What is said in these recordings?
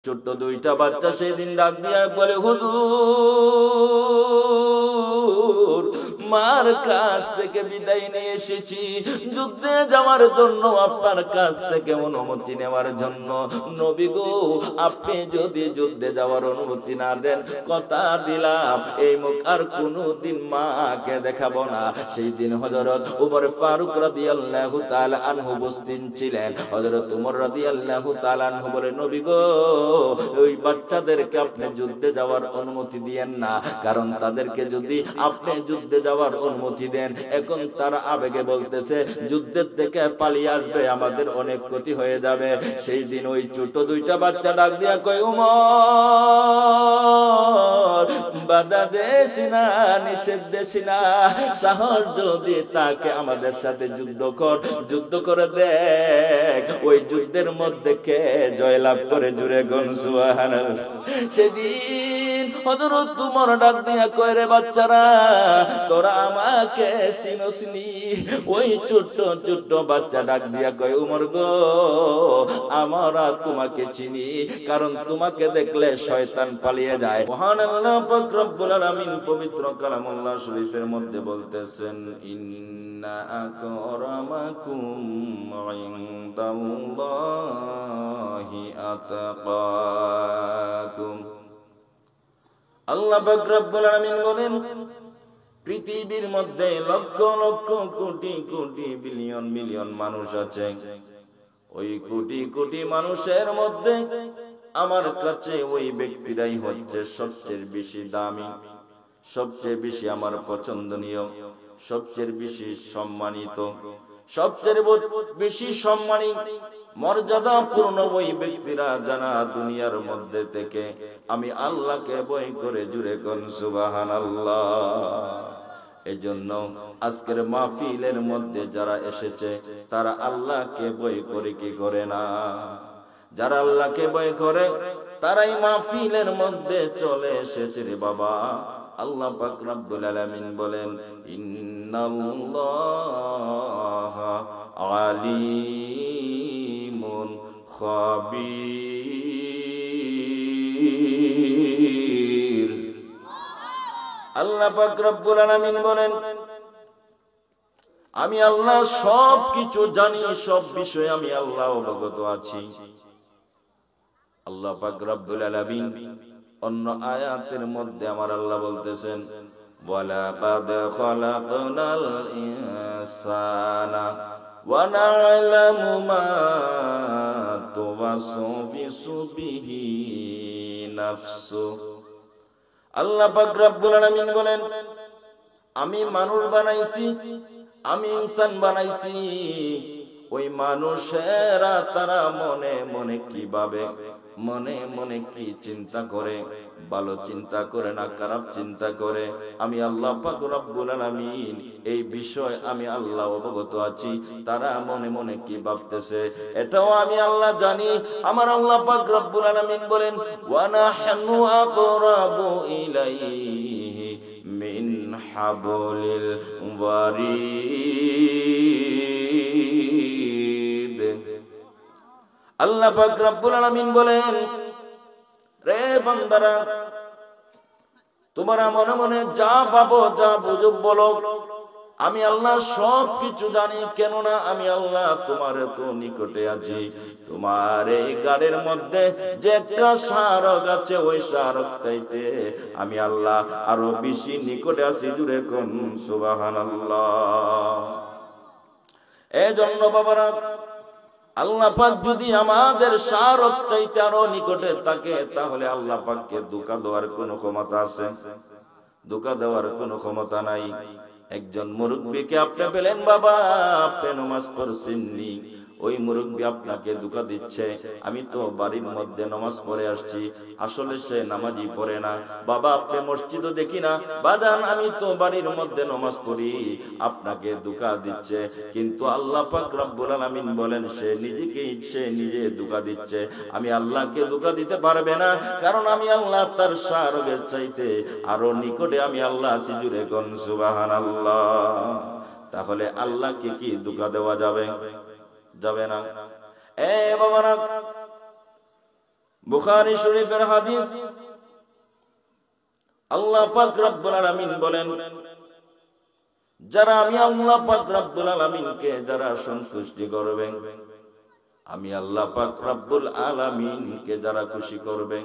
ছোট্ট দুইটা বাচ্চা সেদিন ডাক দিয়া বলে, হুজুর মার কাছ থেকে বিদায় নিয়ে এসেছি যুদ্ধে যাওয়ার জন্য, আপনার কাছ থেকে অনুমতি নেওয়ার জন্য। নবী গো, আপনি যদি যুদ্ধে যাওয়ার অনুমতি না দেন, কথা দিলাম এই মুখ আর কোনদিন মাকে দেখাবো না। সেই দিন হযরত উমর ফারুক রাদিয়াল্লাহু তাআলা আনহু উপস্থিত ছিলেন। হযরত উমর রাদিয়াল্লাহু তাআলা আনহু বলে, নবী গো, ওই বাচ্চাদেরকে আপনি যুদ্ধে যাওয়ার অনুমতি দিয়েন না, কারণ তাদেরকে যদি আপনি যুদ্ধে যাওয়ার অনুমতি দেন, এখন তারা আবেগে বলতেছে যুদ্ধের থেকে পালিয়ে আসবে, আমাদের অনেক ক্ষতি হয়ে যাবে। সেই দিন ওই ছোট দুইটা বাচ্চা ডাক দিয়া কয়, উমর বাধা দেশ না, নিষেধ দেশ না, সাহস যদি তাকে আমাদের সাথে যুদ্ধ করে দেখ, ওই যুদ্ধের মধ্যে কে জয়লাভ করে, জুড়ে গন সুবহানাল্লাহ। সেদিন হযরত উমর ডাক দিয়া কয়, রে বাচ্চারা, তোরা আমাকে চিনসনি? ওই ছোট্ট ছোট্ট বাচ্চা ডাক দিয়া কয়, উমর গো, আমরা তোমাকে চিনি, কারণ তোমাকে দেখলে শয়তান পালিয়ে যায়। মহান আল্লাহ পাক রব্বুল আলামিন পবিত্র কালামুল্লাহ শরীফের মধ্যে বলতেছেন, ইন্না আকরামাকুম ইনদাল্লাহি আতাকাকুম। আল্লাহ পাক রব্বুল আলামিন বলেন, পৃথিবীর মধ্যে লক্ষ লক্ষ কোটি কোটি বিলিয়ন মিলিয়ন মানুষ আছে। ওই কোটি কোটি মানুষের মধ্যে আমার কাছে ওই ব্যক্তিরাই হচ্ছে সবচেয়ে বেশি দামি, সবচেয়ে বেশি আমার পছন্দনীয়, সবচেয়ে বেশি সম্মানিত, সবচেয়ে বেশি সম্মানী মর্যাদা পূর্ণ ওই ব্যক্তিরা যারা দুনিয়ার মধ্যে থেকে আমি আল্লাহকে ভয় করে, জুড়ে কোন সুবহানাল্লাহ। এজন্য আজকের মাহফিলের মধ্যে যারা এসেছে তারা আল্লাহকে ভয় করে কি করে না? যারা আল্লাহকে ভয় করে তারাই মাহফিলের মধ্যে চলে এসেছে রে বাবা। আল্লাহ পাক রব্বুল আলামিন বলেন, ইন্নাল্লাহা আলিমুন খাবীর। আল্লাহ পাক রব্বুল আলামিন বলেন, আমি আল্লাহ সব কিছু জানি, সব বিষয়ে আমি আল্লাহ অবগত আছি। আল্লাহ পাক রব্বুল আলামিন অন্য আয়াতের মধ্যে আমার আল্লাহ বলতেছেন, ওয়ালাকাদ খালাকনাল ইনসানা ওয়া না'লামু মা তুওয়াসবিসু বিহি নাফসু। আল্লাহ পাক রব্বুল আলামিন বলেন, আমি মানুষ বানাইছি, আমি ইনসান বানাইছি। ওই মানুষেরা তারা মনে মনে কি ভাবে, মনে মনে কি চিন্তা করে, ভালো চিন্তা করে না খারাপ চিন্তা করে, আমি আল্লাহ পাক রব্বুল আলামিন এই বিষয় আমি আল্লাহ অবগত আছি। তারা মনে মনে কি ভাবতেছে এটাও আমি আল্লাহ জানি। আমার আল্লাহ পাক রব্বুল আলামিন বলেন, ওয়া নাহনু আকরাবু ইলাইহি মিন হাবলিল ওয়ারিদ। আল্লাহ পাক রব্বুল আলামিন বলেন, রে বান্দারা, তোমরা মনে মনে যা ভাবো যা বুঝো বলো, আমি আল্লাহ সব কিছু জানি। কেননা আমি আল্লাহ তোমার তো নিকটে আছি। তোমার এই গাড়ির মধ্যে যে একটা স্মারক আছে, ওই স্মারক চাইতে আমি আল্লাহ আরো বেশি নিকটে আছি, জুড়ে কোন সুবহানাল্লাহ। এজন্য বাবারা, আল্লাহ পাক যদি আমাদের স্মারক চাইতে আরো নিকটে থাকে, তাহলে আল্লাহ পাককে ধোঁকা দেওয়ার কোনো ক্ষমতা আছে? ধোঁকা দেওয়ার কোনো ক্ষমতা নাই। একজন মুরব্বিকে আপনি পেলেন, বাবা আপনি নামাজ পড়ছেননি, ওই মুরব্বি আপনাকে ধোঁকা দিচ্ছে, আমি তো বাড়ির মধ্যে নামাজ পড়ে আসছি, আসলে সে নামাজই পড়ে না। বাবা আপনি মসজিদও দেখি না, বাজান আমি তো বাড়ির মধ্যে নামাজ পড়ি, আপনাকে ধোঁকা দিচ্ছে। কিন্তু আল্লাহ পাক রব্বুল আলামিন বলেন, সে নিজে ধোঁকা দিচ্ছে, আমি আল্লাহকে ধোঁকা দিতে পারবে না, কারণ আমি আল্লাহ তার স্মারকের চাইতে আরো নিকটে আমি আল্লাহ আছি, জুড়ে কোন সুবহানাল্লাহ। তাহলে আল্লাহকে কি ধোঁকা দেওয়া যাবে? যাবে না। এ বাবারা, বুখারী শরীফের হাদিস, আল্লাহ পাক রব্বুল আলামিন বলেন, যারা আমি আল্লাহ পাক রব্বুল আলামিনকে যারা সন্তুষ্টি করবে, আমি আল্লাহ পাক রব্বুল আলামিনকে যারা খুশি করবে,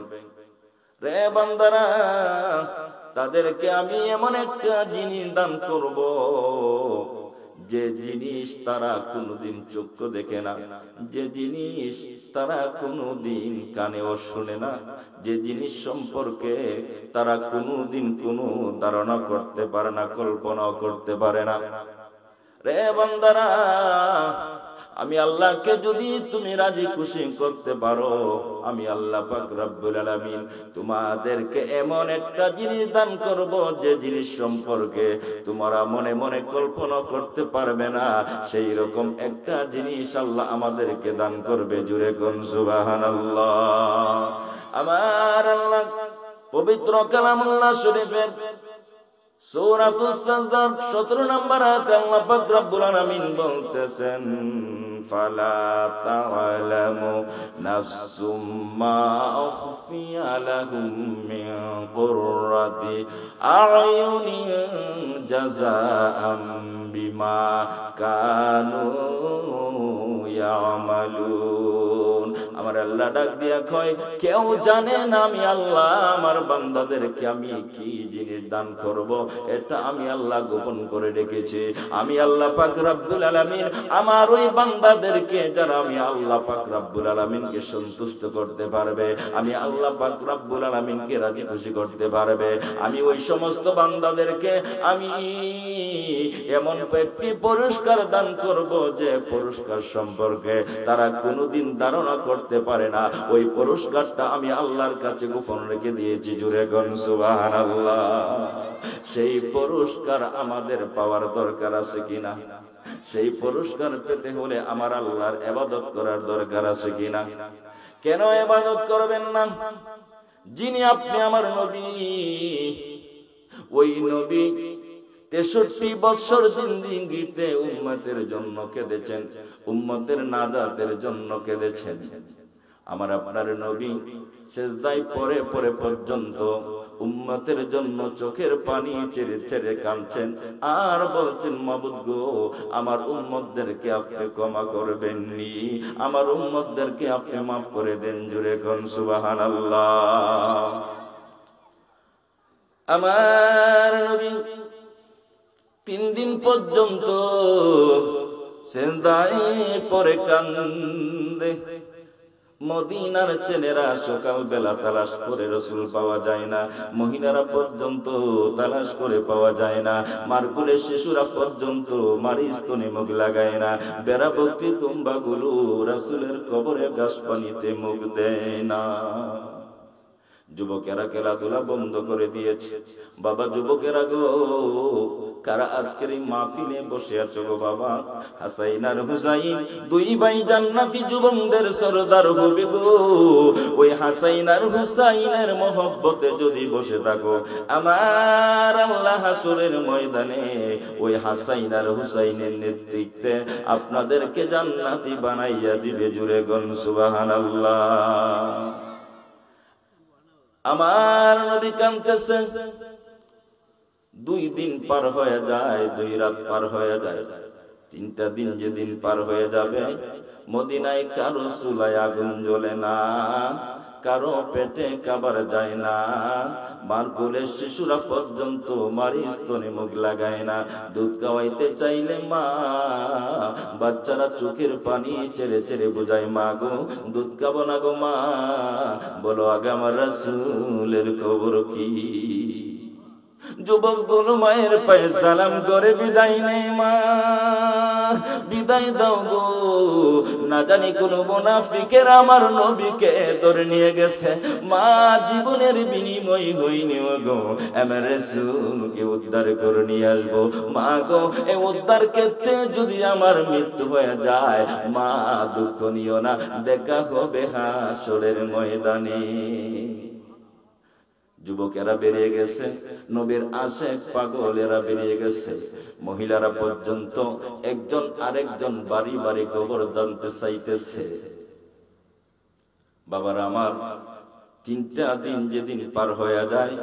রে বান্দারা, তাদেরকে আমি এমন একটা জিনিস দান করব, যে জিনিস তারা কোনোদিন চক্ষু দেখে না, যে জিনিস তারা কোনোদিন কানেও শুনে না, যে জিনিস সম্পর্কে তারা কোনোদিন কোনো ধারণা করতে পারে না, কল্পনাও করতে পারে না। রে বান্দারা, আমি আল্লাহকে যদি তুমি রাজি খুশি করতে পারো, আমি আল্লাহ পাক রব্বুল আলামিন তোমাদেরকে এমন একটা জিনিস দান করব, যে জিনিস সম্পর্কে তোমরা মনে মনে কল্পনা করতে পারবে না, সেই রকম একটা জিনিস আল্লাহ আমাদেরকে দান করবে। জুড়ে কোন সুবহানাল্লাহ। আমার আল্লাহ পবিত্র কালামুল্লাহ শরীফের সূরাতুস সাজদার 17 নম্বর আয়াতে আল্লাহ পাক রব্বুল আলামিন বলতেছেন, ফালা তা'লামু নাফসুম মা উখফিয়া লাহুম মিন কুররাতি আ'য়ুনিন জাযাআম বিমা কানু ইয়ামালুন। আমার আল্লাহ ডাক দিয়া কয়, কেউ জানে না আমি আল্লাহ আমার বান্দাদেরকে আমি কি জিনিস দান করব, এটা আমি আল্লাহ গোপন করে রেখেছি। আমি আল্লাহ পাক রব্বুল আলামিন আমার ওই বান্দাদেরকে যারা আমি আল্লাহ পাক রব্বুল আলামিনকে সন্তুষ্ট করতে পারবে, আমি আল্লাহ পাক রব্বুল আলামিনকে রাজি খুশি করতে পারবে, আমি ওই সমস্ত বান্দাদেরকে আমি এমন একটি পুরস্কার দান করব, যে পুরস্কার সম্পর্কে তারা কোনোদিন ধারণা করতে পারে না। ওই পুরস্কারটা আমি আল্লাহর কাছে গোপন রেখে দিয়েছি। জুড়ে কোন সুবহানাল্লাহ। সেই পুরস্কার আমাদের পাওয়ার দরকার আছে কিনা? সেই পুরস্কার পেতে হলে আমার আল্লাহর ইবাদত করার দরকার আছে কিনা? কেন ইবাদত করবেন না? যিনি আপনি আমার নবী, ওই নবী 63 বছর জিন্দেগিতে উম্মতের জন্য কেঁদেছেন, উম্মতের নাজাতের জন্য কেঁদেছেন। আমার আপনার নবী সিজদায় পড়ে পড়ে পর্যন্ত উম্মতের জন্য চোখের পানি ছেড়ে ছেড়ে কাঁদছেন, আর বলছেন, মাবুদ গো, আমার উম্মতদেরকে আপনি ক্ষমা করবেন নি, আমার উম্মতদেরকে আপনি মাফ করে দেন। জুড়ে কোন সুবহানাল্লাহ। আমার নবী 3 দিন পর্যন্ত সিজদায় পড়ে কান্দে। মদিনার ছেলেরা সকাল বেলা তালাশ করে রাসূল পাওয়া যায় না, মহিলারা পর্যন্ত তালাশ করে পাওয়া যায় না, মারকুলের শিশুরা পর্যন্ত মারি স্তনে মুখ লাগায় না, বেড়া বকরি দুম্বাগুলো রাসূলের কবরে ঘাস পানিতে মুখ দেয় না। যুবকেরা খেলাধুলা বন্ধ করে দিয়েছে। বাবা যুবকেরা গো, কারা আজকের এই মাহফিলে বসে আছো গো বাবা? হাসাইন আর হুসাইন 2 ভাই জান্নাতি যুবকদের সরদার হবে গো। ওই হাসাইন আর হুসাইনের মহব্বতে যদি বসে থাকো, আমার আল্লাহ হাসরের ময়দানে ওই হাসাইন আর হুসাইনের নেতৃত্বে আপনাদেরকে জান্নাতি বানাইয়া দিবে। জুড়ে কোন সুবহানাল্লাহ। আমার নবী কাঁদতেছেন। 2 দিন পার হয়ে যায়, 2 রাত পার হয়ে যায়, 3টা দিন যেদিন পার হয়ে যাবে, মদিনায় কারো চুলায় আগুন জ্বলে না, কারো পেটে খাবার যায় না, মারকুলের শিশুরা পর্যন্ত মারি স্তনে মুখ লাগায় না। দুধ খাওয়াইতে চাইলে মা, বাচ্চারা চোখের পানি ছেড়ে ছেড়ে বুঝায়, মা গো দুধ খাবো না গো মা, বলো আগে আমার রাসূলের খবর কি? যুবকগুলো মায়ের পায়ে সালাম করে বিদায় নেই, মা বিদায় দাও গো, না জানি কোন মুনাফিকের আমার নবীকে ধরে নিয়ে গেছে, মা জীবনের বিনিময় হইনি গো, আমার রাসূলকে উদ্ধার করে নিয়ে আসবো, মা গো এই উদ্ধার ক্ষেত্রে যদি আমার মৃত্যু হয়ে যায়, মা দুঃখ নিও না, দেখা হবে হাসরের ময়দানে। যুবকেরা বেরিয়ে গেছে, নবীর আশেক পাগলেরা বেরিয়ে গেছে, মহিলারা পর্যন্ত একজন আরেকজন বাড়ি বাড়ি খবর জানতে চাইতেছে। বাবার আমার, 3টা দিন যেদিন পার হয়ে যায়,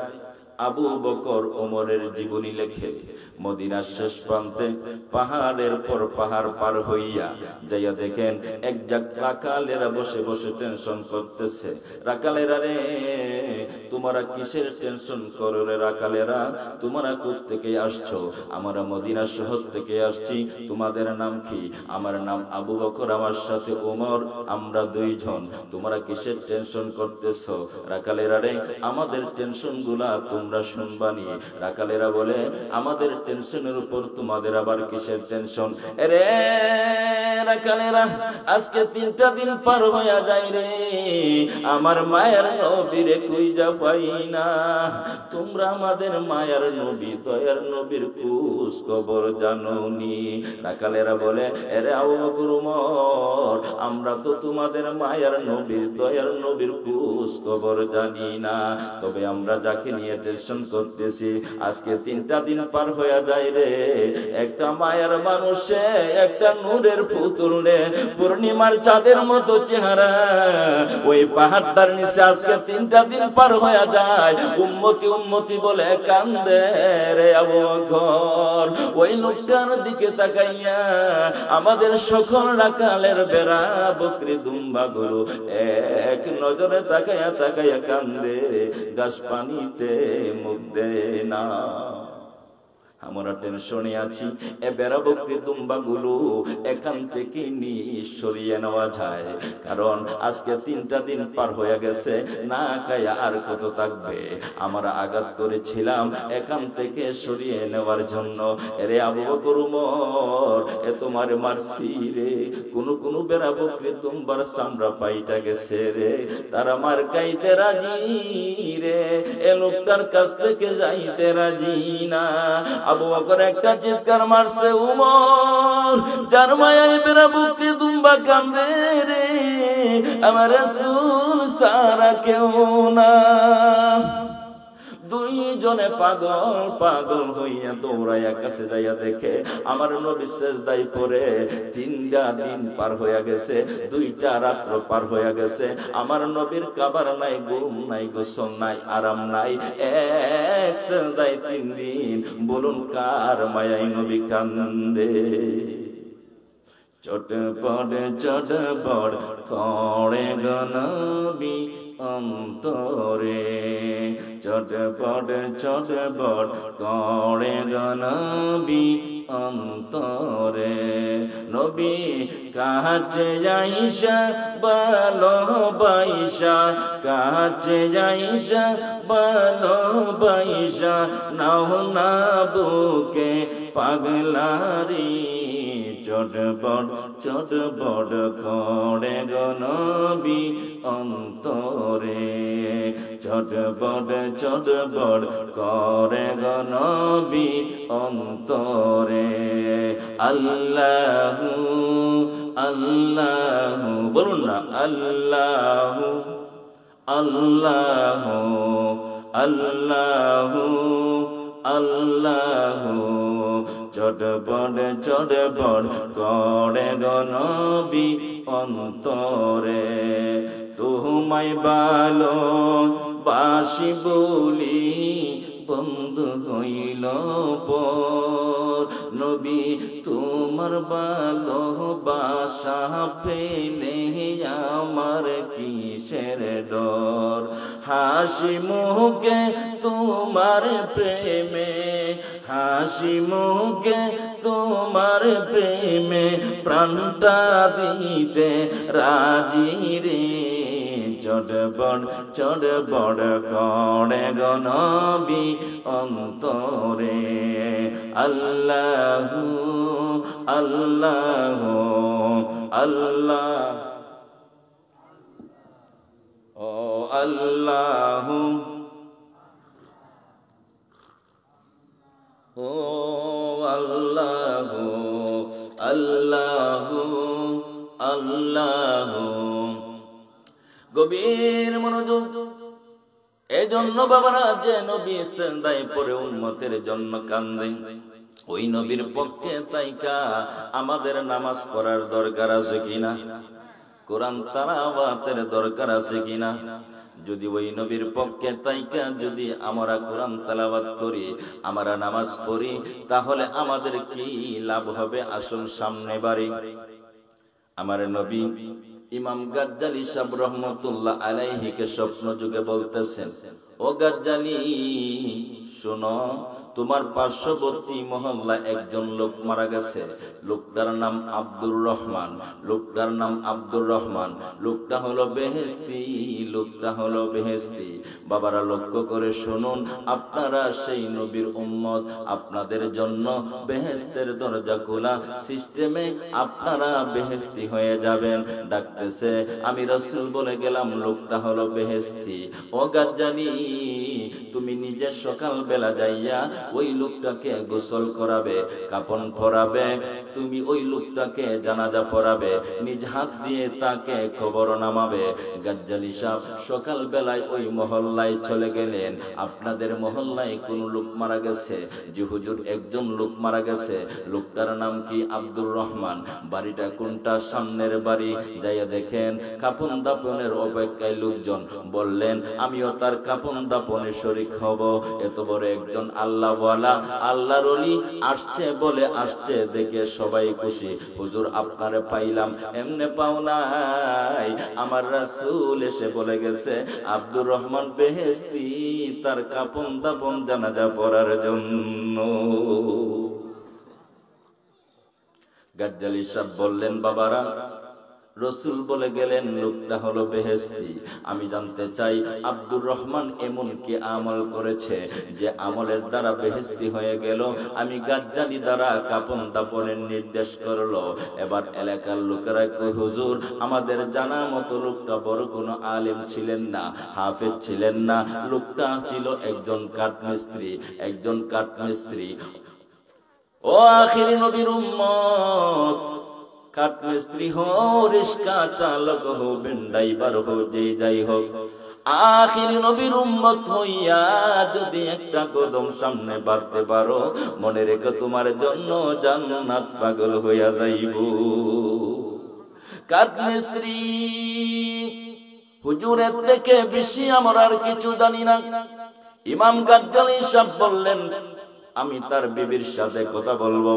আবু বকর ওমরের জীবনী লেখে মদিনার শেষ প্রান্তে পাহাড়ের পর পাহাড় পার হইয়া যাইয়া দেখেন এক জায়গায় রাকালেরা বসে বসে টেনশন করতেছে। রাকালেরা রে, তোমরা কিসের টেনশন করো রে রাকালেরা? তোমরা কোত্থেকে আসছো? আমরা মদিনা শহর থেকে আসছি। তোমাদের নাম কি? আমার নাম আবু বকর, আমার সাথে ওমর, আমরা 2 জন। তোমরা কিসের টেনশন করতেছো? রাকালেরা রে, আমাদের টেনশন গুলা তোমরা শুনবানি। রাকালেরা বলে, আমাদের টেনশনের উপর তোমাদের আবার কিসের টেনশন? রে রাকালেরা, আজকে 3টা দিন পার হইয়া যায় রে, আমার মায়ের নবীরে খুঁজা পাই না। তোমরা আমাদের মায়ের নবী, দয়ার নবীর খোঁজ খবর জানোনি? রাকালেরা বলে, এরে আবু বকর ওমর, আমরা তো তোমাদের মায়ের নবীর দয়ার নবীর খোঁজ খবর জানি না। তবে আমরা যাকে নিয়ে টেনশন করতেছি, আজকে 3টা দিন পার হয়ে যায় রে, একটা মায়ের মানুষে একটা নূরের পুতুল রে, পূর্ণিমার চাঁদের মতো চেহারা, ওই পাহাড়টার নিচে আজকে 3টা দিন পার হয়ে যায়। উম্মতি উম্মতি বলে কান্দে রে আবু বকর। ওই লোকটার দিকে তাকাইয়া আমাদের সকল রাকালের বেড়া বকরি দুম্বা গরু এক নজরে তাকাইয়া তাকাইয়া কান্দে, গাছ পানিতে মুখ দেয় না। আমরা টেনশনে আছি, এ বেড়া বকরি দুম্বা গুলো এখান থেকে সরিয়ে নেওয়া যায়, কারণ আজকে 3টা দিন পার হয়ে গেছে, না খায়া আর কত থাকবে। আমরা আঘাত করেছিলাম এখান থেকে সরিয়ে নেওয়ার জন্য। এরে আবু বকর ওমর, এ তোমার মারছি রে, কোন বেড়া বকরি দুম্বার চামড়া পাইটা গেছে রে, তারা মার খাইতে রাজি রে, এ লোকটার কাছ থেকে যাইতে রাজি না। আবু বকর একটা চিৎকার মারছে, ওমর, যার মায়ায় বেড়া বকরি দুম্বা কান্দে রে, আমার রাসূল সারা কেউ না। 2 জনে পাগল পাগল হইয়া দৌড়াইয়া কাছে যাইয়া দেখে আমার নবী সেজদায় পড়ে। 3টা দিন পার হইয়া গেছে, 2টা রাত্র পার হইয়া গেছে, আমার নবীর খাবার নাই, ঘুম নাই, গোসল নাই, আরাম নাই, এক সেজদায় 3 দিন। বলুন কার মায়ায় নবী কান্দে? চটপট চটপট করে গো নবী অন্তরে, চটপট চটপট করে গো নবী অন্তরে। নবী কাছে যাইসা ভালোবাইসা, কাছে যাইসা ভালোবাইসা, নাও না বুকে পাগলারি, চটপট চটপট করে গো নবী অন্তরে, চটপট চটপট করে গো নবী অন্তরে। আল্লাহু আল্লাহু, বলুন না, আল্লাহু আল্লাহু আল্লাহু আল্লাহু, চটপট চটপট করে গো নবী অন্তরে। তোমায় ভালোবাসি বলি বন্ধু হইল পর, নবী তোমার ভালোবাসা পেলে আমার কিসের ডর? হাসি মুখে তোমার প্রেমে, হাসি মুখে তোমার প্রেমে, প্রাণটা দিতে রাজি রে, চটপট চটপট করে গো নবী অন্তরে। আল্লাহু আল্লাহু আল্লাহ, ও আল্লাহু, ও আল্লাহু আল্লাহু আল্লাহু। গভীর মনোযোগ। এজন্য বাবারা, যে নবী সেজদায় পড়ে উম্মতের জন্য কান্দে, ওই নবীর পক্ষে তাইকা আমাদের নামাজ পড়ার দরকার আছে কিনা? কোরআন তেলাওয়াতের দরকার আছে কিনা? যদি ওই নবীর পক্ষে তাইকা যদি আমরা কোরআন তেলাওয়াত করি, আমরা নামাজ পড়ি, তাহলে আমাদের কি লাভ হবে? আসল সামনে বাড়ি। আমার নবী ইমাম গাজ্জালি সাহেব রহমতুল্লাহ আলাইহিকে স্বপ্ন যুগে বলতেছেন, ও গাজ্জালি শোনো, তোমার পার্শ্ববর্তী মহল্লা একজন লোক মারা গেছে। লোকটার নাম আব্দুর রহমান। লোকটার নাম আব্দুর রহমান। লোকটা হলো বেহেশতি। লোকটা হলো বেহেশতি। বাবারা লক্ষ্য করে শুনুন, আপনারা সেই নবীর উম্মত, আপনাদের জন্য বেহেশতের দরজা খোলা, সিস্টেমে আপনারা বেহেশতি হয়ে যাবেন। ডাকতেছে, আমি রাসূল বলে গেলাম লোকটা হলো বেহেশতি। ও গাজ্জালি, তুমি নিজে সকাল বেলা যাইয়া ওই লোকটাকে গোসল করাবে, কাফন পরাবে, তুমি ওই লোকটাকে জানাজা পড়াবে, নিজ হাত দিয়ে তাকে কবর নামাবে। গাজ্জালি সাহেব সকাল বেলায় ওই মহল্লায় চলে গেলেন। আপনাদের মহল্লায় কোন লোক মারা গেছে? জি হুজুর, একজন লোক মারা গেছে। লোকটার নাম কি? আব্দুর রহমান। বাড়িটা কোনটা? সামনের বাড়ি। যাইয়া দেখেন কাফন দাফনের অপেক্ষায় লোকজন। বললেন, আমিও তার কাফন দাফনে শরীক হব। এত বড় একজন আল্লাহওয়ালা, আল্লাহর ওলি আসছে বলে আসছে, দেখে সবাই খুশি। হুজুর, আপনারে পাইলাম। এমনে পাও নাই, আমার রাসূল এসে বলে গেছে আব্দুর রহমান বেহেশতি, তার কাফন দাফন জানাজা পড়ার জন্য। গাজ্জালি সাহেব বললেন, বাবারা, রাসূল বলে গেলেন লোকটা হলো বেহেশতি। আমি জানতে চাই আব্দুর রহমান এমন কি আমল করেছে যে আমলের দ্বারা বেহেশতি হয়ে গেল? আমি গাজ্জালি দ্বারা কাফন দাফনের নির্দেশ করলো। এবার এলাকার লোকেরা কয়, হুজুর, আমাদের জানা মতো লোকটা বড় কোনো আলেম ছিলেন না, হাফেজ ছিলেন না। লোকটা ছিল একজন কাঠমিস্ত্রি। একজন কাঠমিস্ত্রি। ও আখিরি নবীর উম্মত, কাঠমিস্ত্রি হোক, রিক্সা চালক হোক, ড্রাইভার হোক, যে যাই হোক, আখিরি নবীর উম্মত হইয়া যদি একটা কদম সামনে বাড়তে পারো, মনে রেখো তোমার জন্য জান্নাত পাগল হইয়া যাইব। কাঠমিস্ত্রি হুজুরের থেকে বেশি আমরা আর কিছু জানি না। ইমাম গাজ্জালি সাহেব বললেন, আমি তার বিবির সাথে কথা বলবো,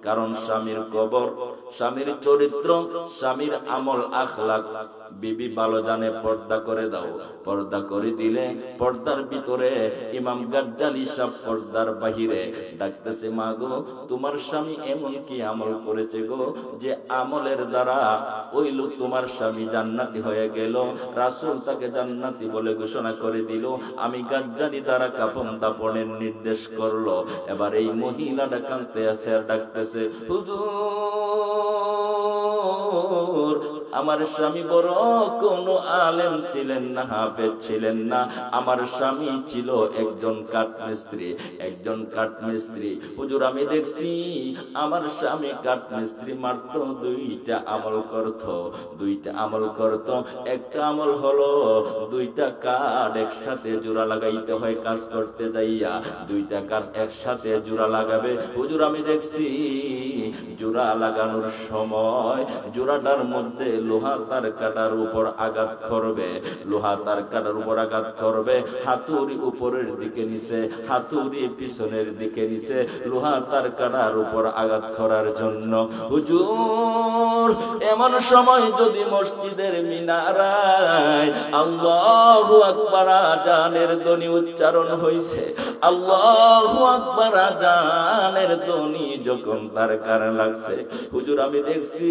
কারণ স্বামীর কবর, স্বামীর চরিত্র, স্বামীর আমল আখলাক বিবি ভালো জানে। পর্দা করে দাও। পর্দা করে দিলে পর্দার ভিতরে ইমাম গাজ্জালি সাহেব পর্দার বাহিরে ডাকতেছে, মা গো, তোমার স্বামী এমন কি আমল করেছে গো, যে আমলের দ্বারা ওই লোক তোমার স্বামী জান্নাতি হয়ে গেল, রাসূল তাকে জান্নাতি বলে ঘোষণা করে দিল, আমি গাজ্জালি দ্বারা কাফন দাফনের নির্দেশ করলো। এবার এই মহিলাটা কাঁদতে আছে আর ডাকতেছে, হুজুর, আমার স্বামী বড় কোনো আলেম ছিলেন না, হাফেজ ছিলেন না। আমার স্বামী ছিল একজন কাঠমিস্ত্রি। একজন কাঠমিস্ত্রি। হুজুর, আমি দেখছি আমার স্বামী কাঠমিস্ত্রি মাত্র দুইটা আমল করত। দুইটা আমল করত। একটা আমল হলো দুইটা কাঠ একসাথে জোড়া লাগাইতে হয় কাজ করতে যাইয়া। দুইটা কাঠ একসাথে জোড়া লাগাবে। হুজুর, আমি দেখছি জোড়া লাগানোর সময় জোড়াটার মধ্যে লোহা তার কাটার উপর আঘাত করবে। লোহা তার কাটার উপর আঘাত করবে। হাতুড়ি উপরের দিকে নিচে, হাতুড়ি পিছনের দিকে নিচে, লোহা তার কাটার উপর আঘাত করার জন্য। হুজুর, এমন সময় যদি মসজিদের মিনারায় আল্লাহু আকবার আযানের ধ্বনি উচ্চারণ হইছে, আল্লাহু আকবার আযানের ধ্বনি যখন তার কানে লাগছে, হুজুর, আমি দেখছি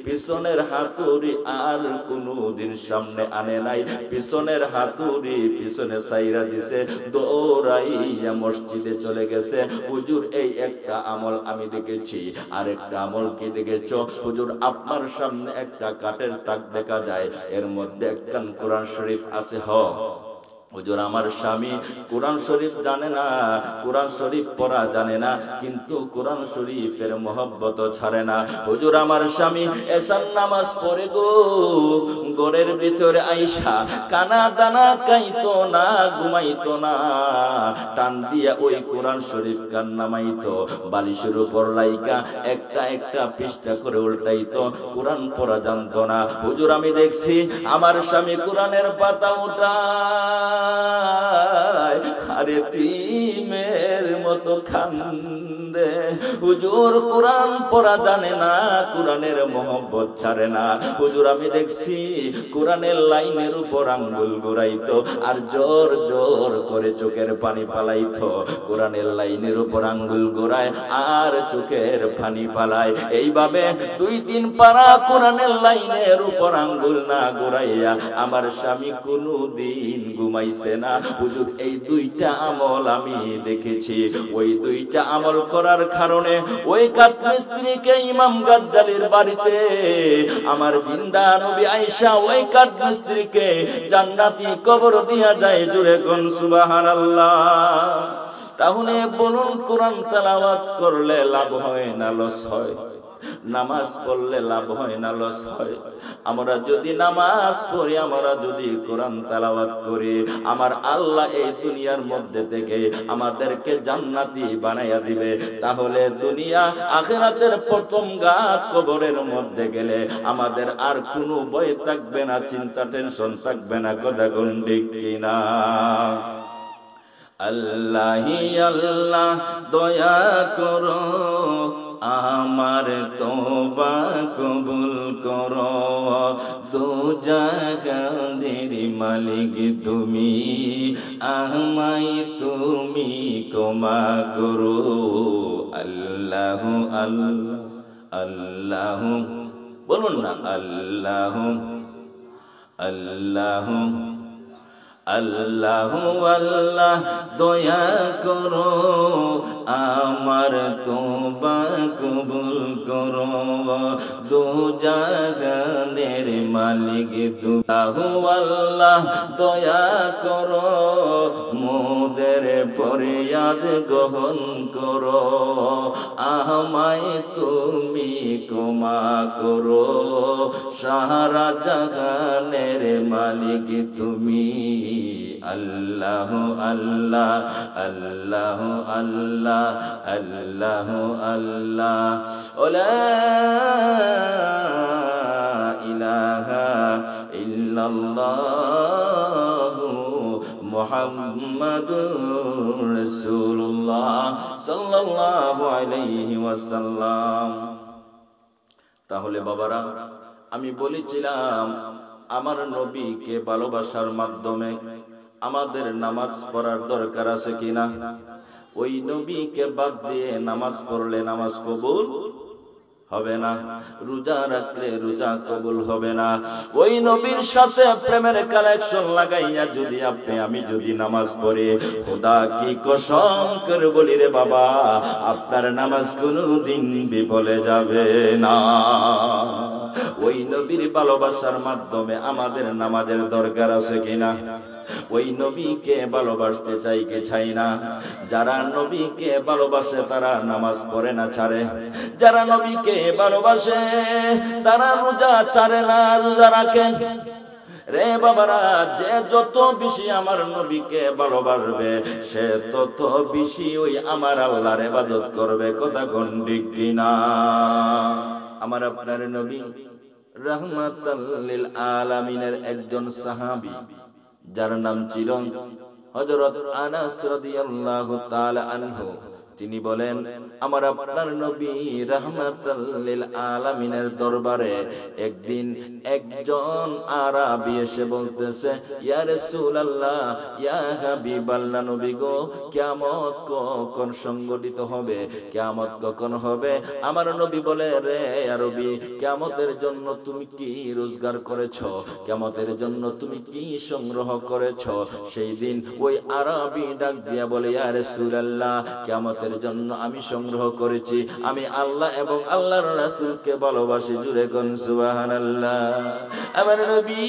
পিছনের হাতুড়ি আর কোনদিন সামনে আনে নাই। পিছনের হাতুড়ি পিছনে সাইরা দিছে, দৌড়াইয়া মসজিদে চলে গেছে। হুজুর, এই একটা আমল আমি দেখেছি। আর একটা আমল কি দেখেছ? হুজুর, আপনার সামনে একটা কাঠের তাক দেখা যায়, এর মধ্যে একখান কোরআন শরীফ আছে। হুজুর আমার স্বামী কোরআন শরীফ জানে না, কোরআন শরীফ পড়া জানে না, কিন্তু কোরআন শরীফের মহব্বত ছাড়ে না। হুজুর আমার স্বামী এশার নামাজ পড়ে গো, ঘরের ভিতরে আইসা কানা দানা খাইতো না, ঘুমাইতো না, টান দিয়া ওই কোরআন শরীফ কান নামাইতো, বালিশের উপর রাইকা একটা একটা পৃষ্ঠা করে উল্টাইতো, কোরআন পড়া জানতো না। হুজুর আমি দেখছি আমার স্বামী কোরআনের পাতা উঠা আরে তিমের মতো কান্দে। হুজুর কোরআন পড়া জানে না, কোরআনের মহব্বত ছাড়ে না। হুজুর আমি দেখছি কোরআনের লাইনের উপর আঙ্গুল ঘুরাইতো আর জোর জোর করে চোখের পানি পালাইতো। কোরআনের লাইনের উপর আঙ্গুল ঘুরায় আর চোখের পানি পালায়। এইভাবে 2-3 পারা কোরআনের লাইনের উপর আঙ্গুল না ঘুরাইয়া আমার স্বামী কোনদিন ঘুমাইছে না। হুজুর এই 2টা আমল আমি দেখেছি। ওই 2টা আমল করার কারণে ওই কাঠমিস্ত্রিকে ইমাম গাজ্জালির বাড়িতে আমার জিন্দা নবী আয়েশা ওই কাঠমিস্ত্রিকে জান্নাতি কবর দিয়া যায়। জুড়ে কোন সুবহানাল্লাহ। তাহলে বলুন কোরআন তেলাওয়াত করলে লাভ হয় না লস হয়? নামাজ পড়লে লাভ হয় না লস হয়? আমরা যদি নামাজ পড়ি, আমরা যদি কোরআন তেলাওয়াত করি, আমার আল্লাহ এই দুনিয়ার মধ্যে থেকে আমাদেরকে জান্নাতি বানাইয়া দিবে। তাহলে দুনিয়া আখিরাতের প্রথম ঘাট কবরের মধ্যে গেলে আমাদের আর কোনো ভয় থাকবে না, চিন্তা টেনশন থাকবে না। কথা কোন ঠিক কিনা? আল্লাহি আল্লাহ দয়া করো, আমার তওবা কবুল করো, দোজাহানের মালিক তুমি, আমায় তুমি ক্ষমা করো। আল্লাহু আল্লাহ আল্লাহু, বলুন না আল্লাহু আল্লাহু আল্লাহু আল্লাহ দয়া করো, আমার তওবা কবুল করো, দোজাহানের মালিক তুমি। আল্লাহ দয়া করো, মোদের ফরিয়াদ গ্রহণ করো, আমায় তুমি ক্ষমা করো, সারা জাহানের মালিক তুমি। আল্লাহ আল্লাহ আল্লাহ আল্লাহ আল্লাহ আল্লাহ লা ইলাহা ইল্লাল্লাহ মুহাম্মাদুর রাসূলুল্লাহ সাল্লাল্লাহু আলাইহি ওয়াসাল্লাম। তাহলে বাবারা, আমি বলেছিলাম আমার নবীকে ভালোবাসার মাধ্যমে আমাদের নামাজ পড়ার দরকার আছে কিনা? ওই নবীকে বাদ দিয়ে নামাজ পড়লে নামাজ কবুল হবে না, রোজা রাখলে রোজা কবুল হবে না। ওই নবীর সাথে প্রেমের কালেকশন লাগাইয়া যদি আপনি আমি যদি নামাজ পড়ি, খোদা কি কসম করে বলি রে বাবা, আপনার নামাজ কোনদিন বিফলে যাবে না। ওই নবীর ভালোবাসার মাধ্যমে আমাদের নামাজের দরকার আছে কিনা? ওই নবীকে ভালোবাসতে চাই কে চাই না? যারা নবীকে ভালোবাসে তারা নামাজ পড়ে না, ছাড়ে। যারা নবীকে ভালোবাসে তারা রোজা ছাড়ে না, রোজা রাখে। রে বাবারা, যে যত বেশি আমার নবীকে ভালোবাসবে সে তত বেশি ওই আমার আল্লাহর ইবাদত করবে। কথা কোন ঠিক কিনা? আমার আপনার নবী রাহমাতাল লিল আলামিনের একজন সাহাবী, যার নাম ছিল হযরত আনাস রাদিয়াল্লাহু তাআলা আনহু। তিনি বলেন, আমার আপনার নবী রাহমাতাল লিল আলামিনের দরবারে একদিন একজন আরবী এসে বলতেছে, ইয়া রাসূলুল্লাহ, ইয়া হাবিবাল্লাহ, নবী গো, কিয়ামত কখন সংঘটিত হবে? কিয়ামত কখন হবে? আমার নবী বলে, রে আরবী, কিয়ামতের জন্য তুমি কি রোজগার করেছো? কিয়ামতের জন্য তুমি কি সংগ্রহ করেছো? সেই দিন ওই আরবী ডাক দিয়া বলে, ইয়া রাসূলুল্লাহ, কিয়ামতের জন্য আমি সংগ্রহ করেছি, আমি আল্লাহ এবং আল্লাহর রাসূলকে ভালোবাসি। জুড়ে কোন সুবহানাল্লাহ। আমার নবী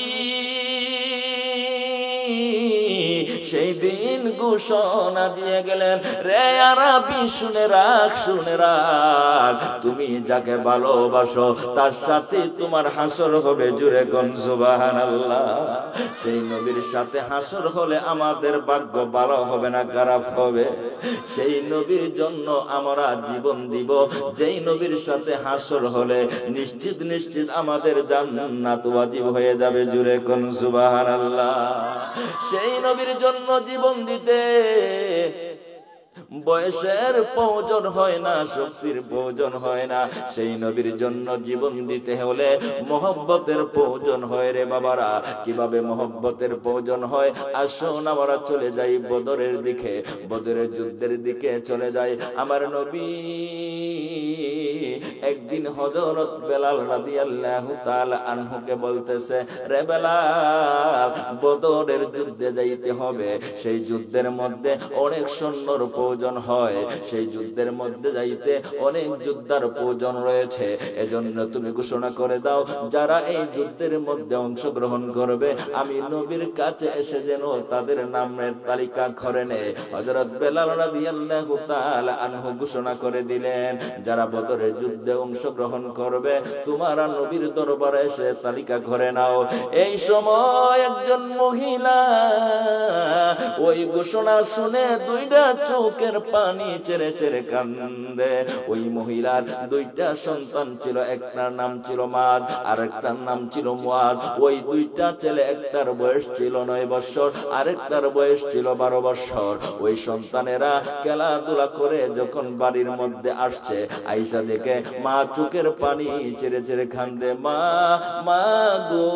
সেই দিন ঘোষণা দিয়ে গেলেন, রে আরবি শুনে রাখ, শুনে রাখ, তুমি যাকে ভালোবাসো তার সাথে তোমার হাসর হবে। জুরে কোন সুবহানাল্লাহ। সেই নবীর সাথে হাসর হলে আমাদের ভাগ্য ভালো হবে না খারাপ হবে? সেই নবীর জন্য আমরা জীবন দিব, যেই নবীর সাথে হাসর হলে নিশ্চিত নিশ্চিত আমাদের জান্নাত ওয়াজিব হয়ে যাবে। জুরে কোন সুবহানাল্লাহ। সেই নবীর জন্য জীবন দিতে বয়সের প্রয়োজন হয় না, শক্তির প্রয়োজন হয় না। সেই নবীর জন্য জীবন দিতে হলে মহব্বতের প্রয়োজন হয় রে বাবারা। কিভাবে মহব্বতের প্রয়োজন হয়? আসুন আমরা চলে যাই বদরের দিকে, বদরের যুদ্ধের দিকে চলে যাই। আমার নবী একদিন হযরত বেলাল রাদিয়াল্লাহু তাআলা আনহুকে বলতেছে, রে বেলাল, বদরের যুদ্ধে যাইতে হবে। সেই যুদ্ধের মধ্যে অনেক সৈন্যর প্রয়োজন হয়, সেই যুদ্ধের মধ্যে যাইতে অনেক যোদ্ধার প্রয়োজন রয়েছে। এজন্য তুমি ঘোষণা করে দাও, যারা এই যুদ্ধের মধ্যে অংশগ্রহণ করবে আমি নবীর কাছে এসে যেন তাদের নামের তালিকা করে নেয়। হযরত বেলাল রাদিয়াল্লাহু তাআলা আনহু ঘোষণা করে দিলেন, যারা বদরের যুদ্ধে অংশগ্রহণ করবে তোমার নবীর দরবারে এসে তালিকা করে নাও। এই সময় একজন মহিলা ওই ঘোষণা শুনে দুইটা চোখের পানি ছেড়ে ছেড়ে কান্দে। ওই মহিলার দুইটা সন্তান ছিল, একটার নাম ছিল মাদ আর একটার নাম ছিল মুয়াদ। ওই দুইটা ছেলে, একটার বয়স ছিল 9 বছর, আরেকটার বয়স ছিল 12 বছর। ওই সন্তানেরা খেলাধুলা করে যখন বাড়ির মধ্যে আসছে, আয়েশা দেখে মা চোখের পানি ছেড়ে ছেড়ে কান্দে। মা, মা গো,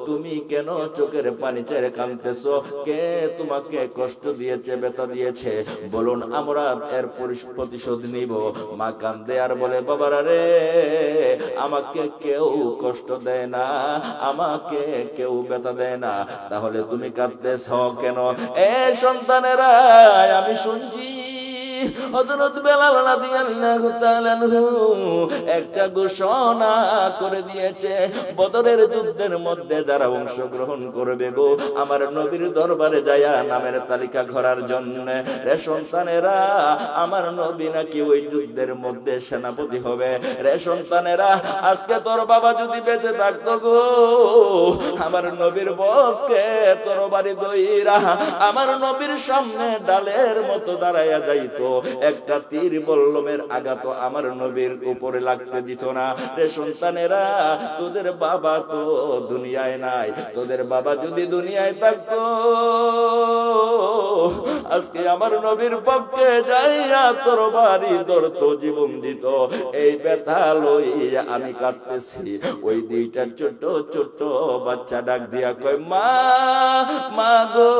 তুমি কেন চোখের পানি ছেড়ে কাঁদতেছো? কে তোমাকে কষ্ট দিয়েছে, ব্যথা দিয়েছে? বলুন, আমরা এর প্রতিশোধ নিব। মা কান্দে আর বলে, বাবারা রে, আমাকে কেউ কষ্ট দেয় না, আমাকে কেউ ব্যথা দেয় না, তাহলে তুমি কাঁদতেছো কেন? এ সন্তানেরা, আমি শুনছি হযরত বেলাল রাদিয়াল্লাহু তাআলা একটা ঘোষণা করে দিয়েছে, বদরের যুদ্ধের মধ্যে যারা অংশগ্রহণ করবে গো আমার নবীর দরবারে যায়া নামের তালিকা করার জন্য। রে সন্তানেরা, আমার নবী নাকি ওই যুদ্ধের মধ্যে সেনাপতি হবে। রে সন্তানেরা, আজকে তোর বাবা যদি বেঁচে থাকতো গো, আমার নবীর পক্ষে তরবারি দইরা আমার নবীর সামনে ডালের মতো দাঁড়াইয়া যাইতো। একটা তীর বল্লমের আঘাত আমার নবীর উপরে লাগতে দিত না। রে সন্তানেরা, তোদের বাবা তো দুনিয়ায় নাই, তোদের বাবা যদি দুনিয়ায় থাকতো আজকে আমার নবীর পক্ষে যাইয়া তরবারি ধরতো, জীবন দিত। এই ব্যথা লইয়া আমি কাঁদতেছি। ওই দুইটা ছোট ছোট বাচ্চা ডাক দিয়া কয়, মা, মা গো,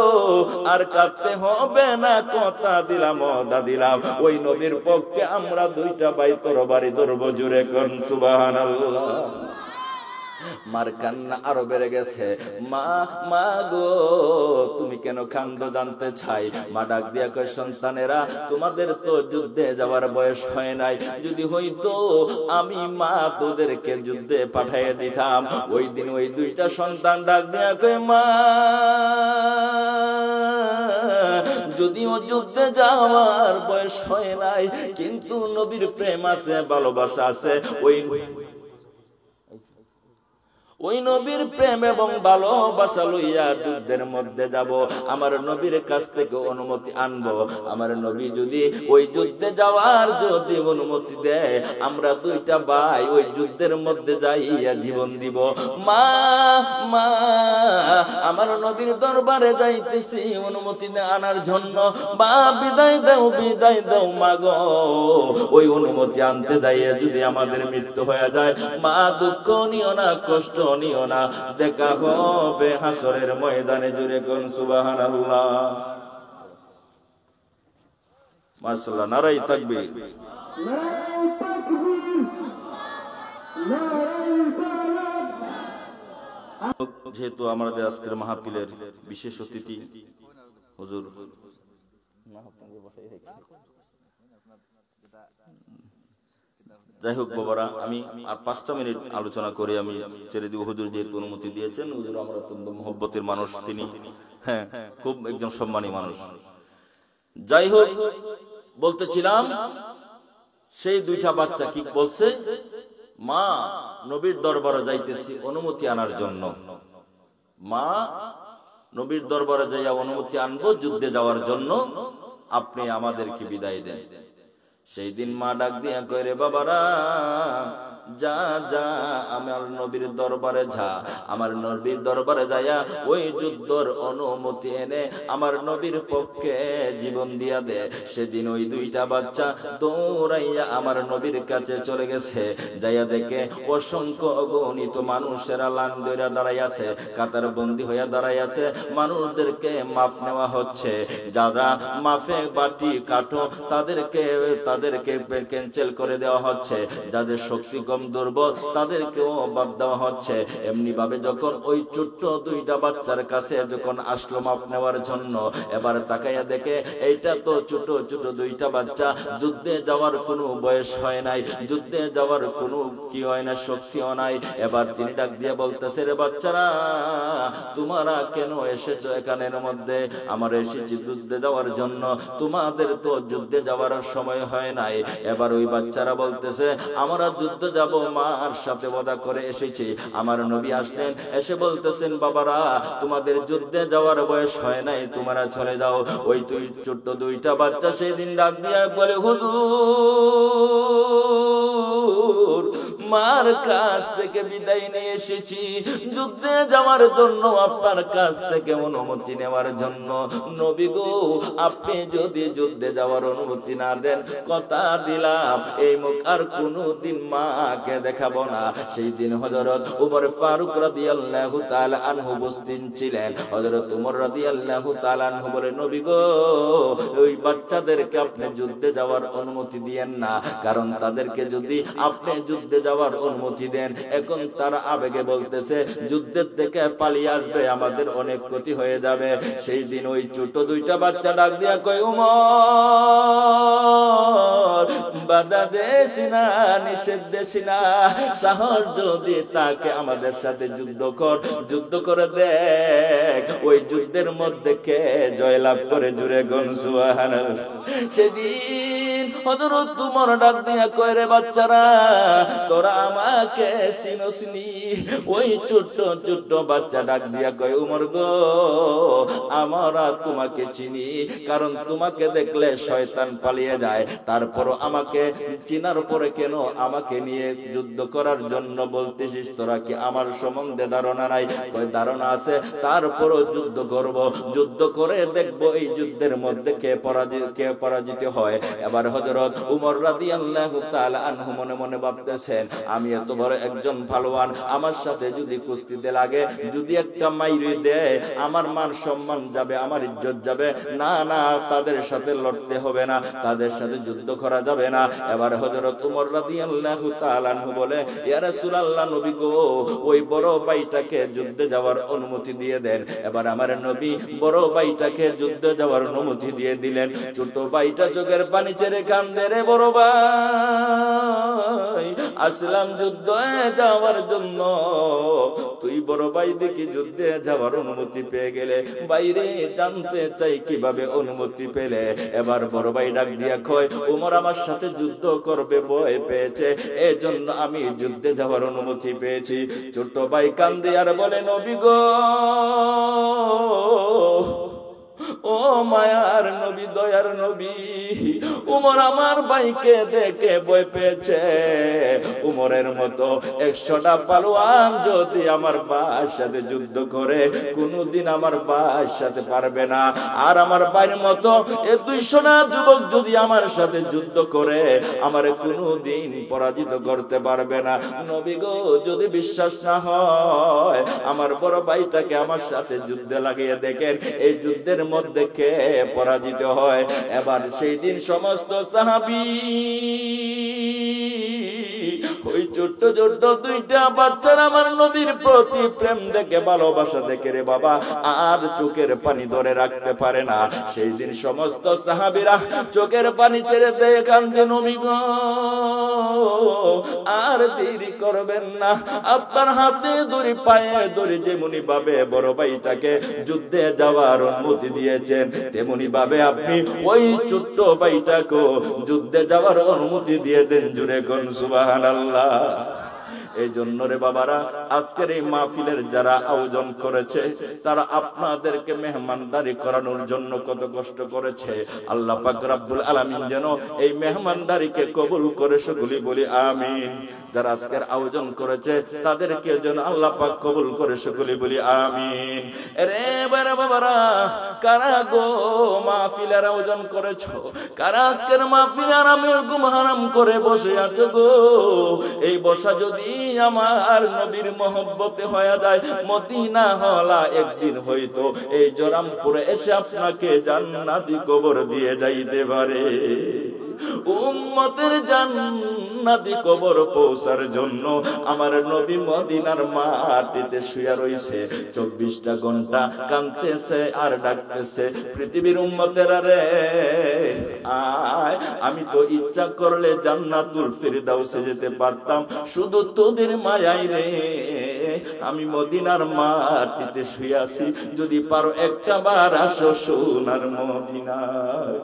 আর কাঁদতে হবে না, কথা দিলাম, ওদা দিলাম, ওই নবীর পক্ষে আমরা দুইটা ভাই তরবারি ধরবো। জুরে কোন সুবহানাল্লাহ। মার কান্না আরো বেড়ে গেছে। মা, মা গো, তুমি কেন কান্দো জানতে চাই? মা ডাক দিয়া কয়, সন্তানেরা, তোমাদের তো যুদ্ধে যাওয়ার বয়স হয় নাই, যদি হইতো আমি মা তোদেরকে যুদ্ধে পাঠিয়ে দিতাম। ওই দিন ওই দুইটা সন্তান ডাক দিয়া কয়, মা, যদিও যুদ্ধে যাওয়ার বয়স হয় নাই, কিন্তু নবীর প্রেম আছে, ভালোবাসা আছে। ওই নবীর প্রেম এবং ভালোবাসা লইয়া যুদ্ধের মধ্যে যাব। আমার নবীর কাছ থেকে অনুমতি আনবো। আমার নবী যদি ওই যুদ্ধে যাওয়ার যদি অনুমতি দেয়, আমরা দুইটা ভাই ওই যুদ্ধের মধ্যে যাইয়া জীবন দিব। মা, মা, আমার নবীর দরবারে যাইতেছি অনুমতি আনার জন্য। মা, বিদায় দাও, বিদায় দাও মা গো। ওই অনুমতি আনতে যাইয়া যদি আমাদের মৃত্যু হয়ে যায়, মা দুঃখ নিও না, কষ্ট নিও না, দেখা হবে হাসরের ময়দানে। জুরে কোন সুবহানাল্লাহ। মাশাআল্লাহ, নারায়ে তাকবীর। যেহেতু আমাদের আজকের মাহফিলের বিশেষ অতিথি হুজুর, যাই হোক বাবারা, আমি আর 5টা মিনিট আলোচনা করে আমি ছেড়ে দিব। হুজুর যেহেতু অনুমতি দিয়েছেন, হুজুর আমার অত্যন্ত মহব্বতের মানুষ, তিনি হ্যাঁ খুব একজন সম্মানী মানুষ। যাই হোক, বলতেছিলাম সেই 2টা বাচ্চা কি বলছে, মা নবীর দরবারে যাইতেছি অনুমতি আনার জন্য, মা নবীর দরবারে যাইয়া অনুমতি আনবো যুদ্ধে যাওয়ার জন্য, আপনি আমাদেরকে বিদায় দেন। সেই দিন মা ডাক দিয়া কয়, রে বাবারা যা যা আমার নবীর দরবারে যা, আমার নবীর দরবারে যাইয়া ওই যুদ্ধর অনুমতি এনে আমার নবীর পক্ষে জীবন দিয়া দে। সেদিন ওই 2টা বাচ্চা দৌড়াইয়া আমার নবীর কাছে চলে গেছে, যাইয়া দেখে অসংখ্য অগণিত মানুষেরা লাইন ধরে দাঁড়াই আছে, কাতার বন্দী হইয়া দাঁড়াই আছে, মানুষদেরকে মাফ নেওয়া হচ্ছে। যারা মাফে বাটি কাটো তাদেরকে ক্যান্সেল করে দেওয়া হচ্ছে, যাদের শক্তি কম দুর্বল তাদেরকেও বাদ দেওয়া হচ্ছে। এমনি ভাবে যখন ওই ছোট্ট 2টা বাচ্চার কাছে যখন আসলো মাপ নেওয়ার জন্য, এবার তাকাইয়া দেখে এইটা তো ছোট ছোট 2টা বাচ্চা, যুদ্ধে যাওয়ার কোনো বয়স হয় নাই, যুদ্ধে যাওয়ার কোনো কি হয় না, শক্তিও নাই। এবার তিনি ডাক দিয়ে বলতেছে, রে বাচ্চারা তোমরা কেন এসেছো এখানের মধ্যে? আমার এসেছি যুদ্ধে যাওয়ার জন্য, তোমাদের তো যুদ্ধে যাওয়ার সময় হয় নাই। এবার ওই বাচ্চারা বলতেছে, আমরা যুদ্ধে যাব, মার সাথে ওয়াদা করে এসেছি। আমার নবী আসলেন, এসে বলতেছেন, বাবারা তোমাদের যুদ্ধে যাওয়ার বয়স হয় নাই, তোমরা চলে যাও। ওই ছোট্ট 2টা বাচ্চা সেই দিন ডাক দিয়া বলে, হুজুর মার কাছ থেকে বিদায় নিয়ে এসেছি যুদ্ধে যাওয়ার জন্য, আপনার কাছ থেকে অনুমতি নেওয়ার জন্য। নবী গো, আপনি যদি যুদ্ধে যাওয়ার অনুমতি না দেন, কথা দিলাম এই মুখ আর কোনদিন মাকে দেখাবো না। সেই দিন হযরত উমর ফারুক রাদিয়াল্লাহু তাআলা আনহু উপস্থিত ছিলেন। হযরত উমর রাদিয়াল্লাহু তাআলা আনহু বলে, নবী গো, ওই বাচ্চাদেরকে আপনি যুদ্ধে যাওয়ার অনুমতি দিয়েন না, কারণ তাদেরকে যদি আপনি যুদ্ধে যাওয়ার অনুমতি দেন, এখন তারা আবেগে বলতেছে যুদ্ধের থেকে পালিয়ে আসবে, আমাদের অনেক ক্ষতি হয়ে যাবে। সেই দিন ওই ছোট 2টা বাচ্চা ডাক দিয়া কয়, উমর বাধা দেশ না, নিষেধ দেশ না, সাহস যদি তাকে আমাদের সাথে যুদ্ধ করে দেখ, ওই যুদ্ধের মধ্যে কে জয়লাভ করে, জুড়ে গন সুবহানাল্লাহ। সেদিন হযরত উমর ডাক দিয়া কয়, রে বাচ্চারা তোরা আমাকে চিনসনি? ওই ছোট্ট ছোট্ট বাচ্চা ডাক দিয়া কয়, উমর গো, আমরা তোমাকে চিনি, কারণ তোমাকে দেখলে শয়তান পালিয়ে যায়, তারপরও আমাকে চিনার পরে কেন আমাকে নিয়ে যুদ্ধ করার জন্য বলতেছিস? তোরা কি আমার সম্বন্ধে ধারণা নাই? ওই ধারণা আছে, তারপরও যুদ্ধ করব, যুদ্ধ করে দেখব এই যুদ্ধের মধ্যে কে পরাজিত হয়। এবার হযরত উমর রাদিয়াল্লাহু তাআলা আনহু মনে মনে ভাবতেছেন, আমি এত বড় একজন পালোয়ান, আমার সাথে যদি কুস্তিতে লাগে, যদি একটা মাইরি দেয়, আমার মান সম্মান যাবে, আমার ইজ্জত যাবে। না না, তাদের সাথে লড়তে হবে না, তাদের সাথে যুদ্ধ করা যাবে না। এবার হযরত উমর রাদিয়াল্লাহু তাআলা আনহু বলে, ইয়া রাসূলুল্লাহ, নবী গো, ওই বড় ভাইটাকে যুদ্ধে যাওয়ার অনুমতি দিয়ে দেন। এবার আমার নবী বড় ভাইটাকে যুদ্ধে যাওয়ার অনুমতি দিয়ে দিলেন। ছোট ভাইটা চোখের পানি ছেড়ে কান্দে, রে বড় ভাই আসলাম যুদ্ধে যাওয়ার জন্য, তুই বড় ভাই দেখি যুদ্ধে যাওয়ার অনুমতি পেয়ে গেলে, বাইরে জানতে চাই কিভাবে অনুমতি পেলে? এবার বড় ভাই ডাক দিয়া কয়, উমর আমার সাথে যুদ্ধ করবে ভয় পেয়েছে, এজন্য আমি যুদ্ধে যাওয়ার অনুমতি পেয়েছি। ছোট ভাই কান্দে আর বলে, নবী গো, ও মায়ার নবী, দয়ার নবী, উমর আমার ভাইকে দেখে ভয় পেয়েছে। উমরের মতো 100টা পালোয়ান যদি আমার ভাইয়ের সাথে যুদ্ধ করে, কোনদিন আমার ভাইয়ের সাথে পারবে না। আর আমার ভাইয়ের মতো 200টা যুবক যদি আমার সাথে যুদ্ধ করে, আমার কোনদিন পরাজিত করতে পারবে না। নবী গো, যদি বিশ্বাস না হয়, আমার বড় ভাইটাকে আমার সাথে যুদ্ধে লাগিয়ে দেখেন, এই যুদ্ধের মধ্যে কে পরাজিত হয়। এবার সেই দিন সমস্ত সাহাবী ওই ছোট্ট ছোট্ট দুইটা বাচ্চারা আমার নবীর প্রতি প্রেম দেখে ভালোবাসা দেখে রে বাবা আর চোখের পানি ধরে রাখতে পারে না। সেই দিন সমস্ত সাহাবীরা চোখের পানি ছেড়ে দিয়ে কান্দে, নবী গো আর দেরি করবেন না, আপনার হাতে ধরে পায়ে ধরে যেমনি ভাবে বড় ভাইটাকে যুদ্ধে যাওয়ার অনুমতি দিয়েছেন তেমনি ভাবে আপনি ওই ছোট্ট ভাইটাকে যুদ্ধে যাওয়ার অনুমতি দিয়ে দেন। জুড়ে কোন সুবহানাল্লাহ। এই জন্য রে বাবারা আজকের এই মাহফিলের যারা আয়োজন করেছে তারা আপনাদেরকে মেহমানদারি করানোর জন্য কত কষ্ট করেছে। আল্লাহ পাক রব্বুল আলামিন যেন এই মেহমানদারিকে কবুল করে সকলেই বলি আমিন। যারা আজকের আয়োজন করেছে তাদেরকে যেন আল্লাহ পাক কবুল করে সকলেই বলি আমিন। রে বাবারা কারা গো মাহফিলের আয়োজন করেছো, কারা আজকের মাহফিলে আরামের ঘুম হারাম করে বসে আছো গো। এই বসা যদি আমার নবীর মহব্বতে হয়ে যায়, মদিনা হলা একদিন হয়তো এই জরামপুরে এসে আপনাকে জান্নাতি কবর দিয়ে যাইতে পারে। উম্মতের জান্নাতি কবর পৌঁছার জন্য আমার নবী মদিনার মাটিতে শুয়ে রইছে, 24টা ঘন্টা কাঁদতেছে আর ডাকতেছে, পৃথিবীর উম্মতেরা রে আয়, আমি তো ইচ্ছা করলে জান্নাতুল ফিরদাউসে যেতে পারতাম, শুধু তোদের মায়াই রে আমি মদিনার মাটিতে শুয়ে আছি, যদি পারো একটা বার আসো সোনার মদিনায়।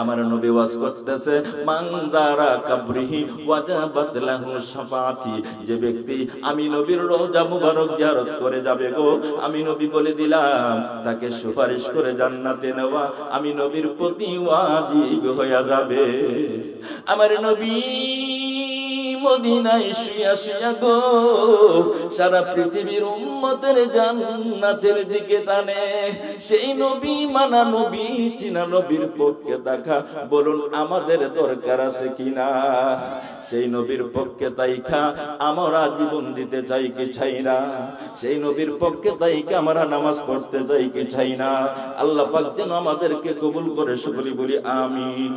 আমার নবী ওয়াজ করতেছে মানজারা কবরিহি ওয়াজাবাত লাহু শাফাতি, যে ব্যক্তি আমি নবীর রওজা মুবারক জিয়ারত করে যাবে গো, আমি নবী বলে দিলাম তাকে সুপারিশ করে জান্নাতে নেওয়া আমি নবীর প্রতি ওয়াজিব হয়ে যাবে। আমার নবী মদিনায় শুয়া শুয়া গো সারা পৃথিবীর উম্মতের জান্নাতের দিকে টানে। সেই নবী মানা নবী চিনা নবীর পক্ষে দেখা বলুন আমাদের দরকার আছে কিনা? সেই নবীর পক্ষে তাইকা আমরা জীবন দিতে চাই কি চাই না? সেই নবীর পক্ষে তাইকা আমরা নামাজ পড়তে চাই কি চাই না? আল্লাহ পাক যেন আমাদেরকে কবুল করে সকলেই বলি আমিন।